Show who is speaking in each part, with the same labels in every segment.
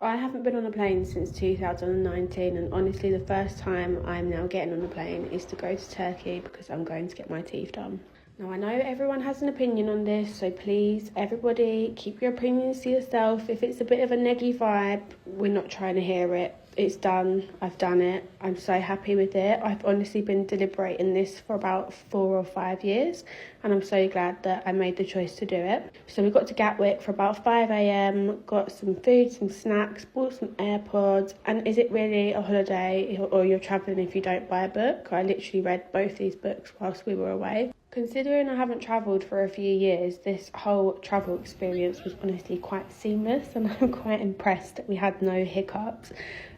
Speaker 1: I haven't been on a plane since 2019, and honestly the first time I'm now getting on a plane is to go to Turkey because I'm going to get my teeth done. Now I know everyone has an opinion on this, so please everybody keep your opinions to yourself. If it's a bit of a neggy vibe, we're not trying to hear it. It's done. I've done it. I'm so happy with it. I've honestly been deliberating this for about 4 or 5 years, and I'm so glad that I made the choice to do it. So we got to Gatwick for about 5 a.m, got some food, some snacks, bought some AirPods. And is it really a holiday or you're travelling if you don't buy a book? I literally read both these books whilst we were away. Considering I haven't travelled for a few years, this whole travel experience was honestly quite seamless, and I'm quite impressed that we had no hiccups.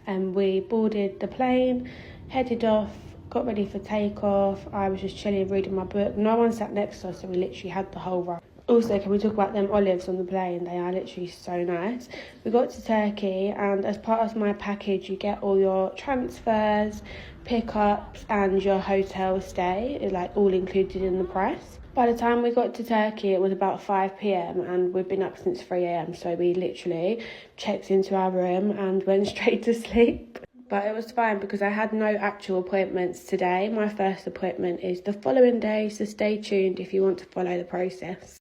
Speaker 1: We boarded the plane, headed off, got ready for takeoff. I was just chilling, reading my book. No one sat next to us, so we literally had the whole ride. Also, can we talk about them olives on the plane? They are literally so nice. We got to Turkey, and as part of my package, you get all your transfers, pickups, and your hotel stay, like all included in the price. By the time we got to Turkey, it was about 5 p.m, and we've been up since 3 a.m, so we literally checked into our room and went straight to sleep. But it was fine because I had no actual appointments today. My first appointment is the following day, so stay tuned if you want to follow the process.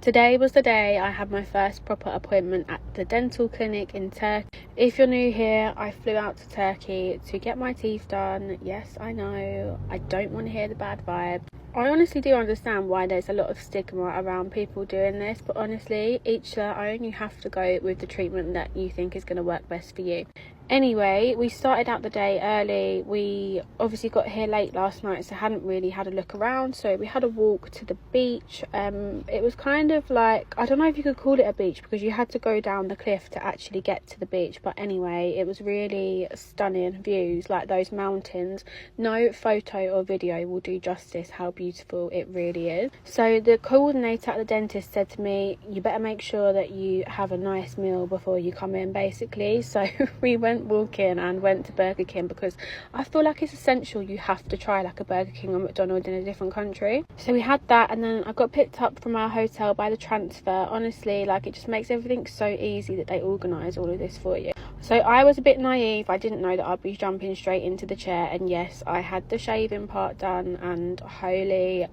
Speaker 1: Today was the day I had my first proper appointment at the dental clinic in Turkey. If you're new here, I flew out to Turkey to get my teeth done. Yes, I know, I don't want to hear the bad vibe. I honestly do understand why there's a lot of stigma around people doing this, but honestly, each their own. You have to go with the treatment that you think is going to work best for you. Anyway, we started out the day early. We obviously got here late last night, so hadn't really had a look around. So we had a walk to the beach. It was kind of like, I don't know if you could call it a beach because you had to go down the cliff to actually get to the beach. But anyway, it was really stunning views, like those mountains. No photo or video will do justice how beautiful it really is. So the coordinator at the dentist said to me, you better make sure that you have a nice meal before you come in, basically. So we went walking and went to Burger King because I feel like it's essential you have to try like a Burger King or McDonald's in a different country. So we had that, and then I got picked up from our hotel by the transfer. Honestly, like, it just makes everything so easy that they organise all of this for you. So I was a bit naive. I didn't know that I'd be jumping straight into the chair, and yes, I had the shaving part done, and holy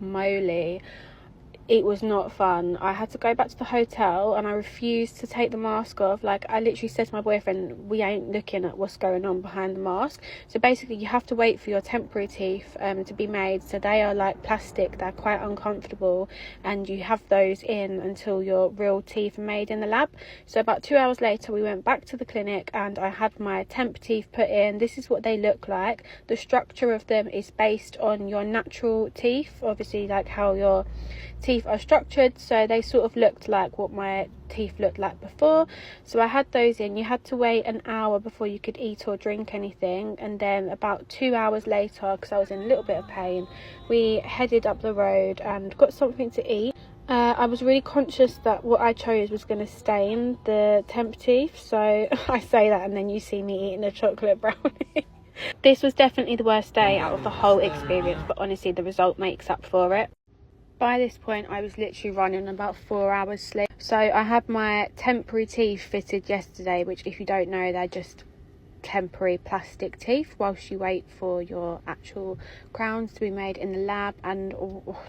Speaker 1: moly, it was not fun. I had to go back to the hotel and I refused to take the mask off. Like, I literally said to my boyfriend, we ain't looking at what's going on behind the mask. So basically you have to wait for your temporary teeth to be made. So they are like plastic, they're quite uncomfortable, and you have those in until your real teeth are made in the lab. So about 2 hours later we went back to the clinic and I had my temp teeth put in. This is what they look like. The structure of them is based on your natural teeth, obviously, like how your teeth are structured. So they sort of looked like what my teeth looked like before. So I had those in. You had to wait an hour before you could eat or drink anything, and then about 2 hours later, because I was in a little bit of pain, we headed up the road and got something to eat. I was really conscious that what I chose was going to stain the temp teeth, so I say that and then you see me eating a chocolate brownie. This was definitely the worst day out of the whole experience, but honestly the result makes up for it. By this point I was literally running about 4 hours sleep. So I had my temporary teeth fitted yesterday, which, if you don't know, they're just temporary plastic teeth whilst you wait for your actual crowns to be made in the lab, and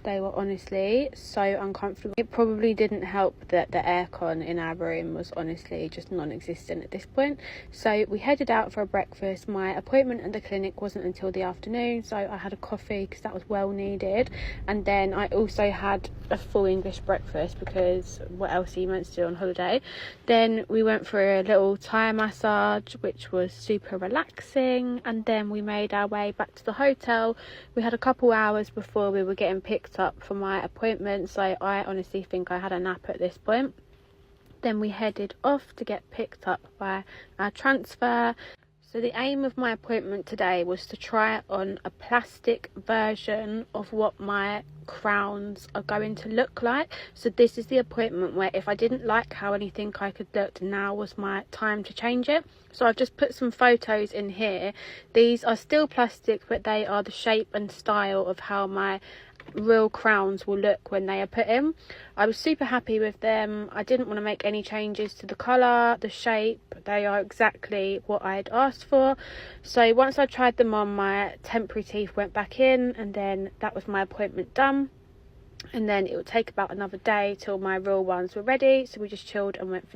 Speaker 1: they were honestly so uncomfortable. It probably didn't help that the aircon in our room was honestly just non-existent at this point. So we headed out for a breakfast. My appointment at the clinic wasn't until the afternoon, so I had a coffee because that was well needed, and then I also had a full English breakfast because what else are you meant to do on holiday. Then we went for a little Thai massage, which was super relaxing, and then we made our way back to the hotel. We had a couple hours before we were getting picked up for my appointment, so I honestly think I had a nap at this point. Then we headed off to get picked up by our transfer. So the aim of my appointment today was to try on a plastic version of what my crowns are going to look like. So this is the appointment where if I didn't like how anything I could look, now was my time to change it. So I've just put some photos in here. These are still plastic, but they are the shape and style of how my real crowns will look when they are put in. I was super happy with them. I didn't want to make any changes to the colour, the shape. They are exactly what I had asked for. So once I tried them on, my temporary teeth went back in, and then that was my appointment done. And then it would take about another day till my real ones were ready, so we just chilled and went for dinner.